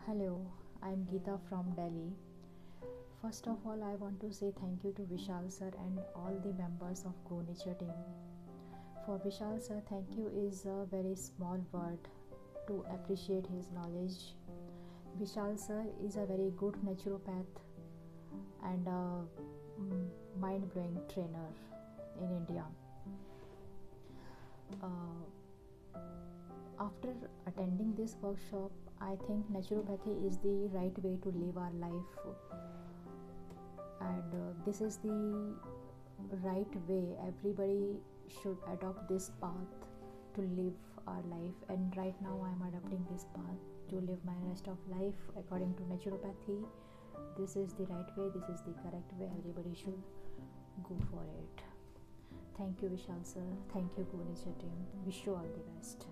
Hello, I'm Geeta from Delhi. First of all, I want to say thank you to Vishal sir and all the members of Go Nature team. For Vishal sir, thank you is a very small word to appreciate his knowledge. Vishal sir is a very good naturopath and a mind blowing trainer in India. Uh, After attending this workshop, I think naturopathy is the right way to live our life, and this is the right way. Everybody should adopt this path to live our life, and right now I am adopting this path to live my rest of life according to naturopathy. This is the right way, this is the correct way. Everybody should go for it. Thank you, Vishal sir. Thank you, Go Nature team. Wish you all the best.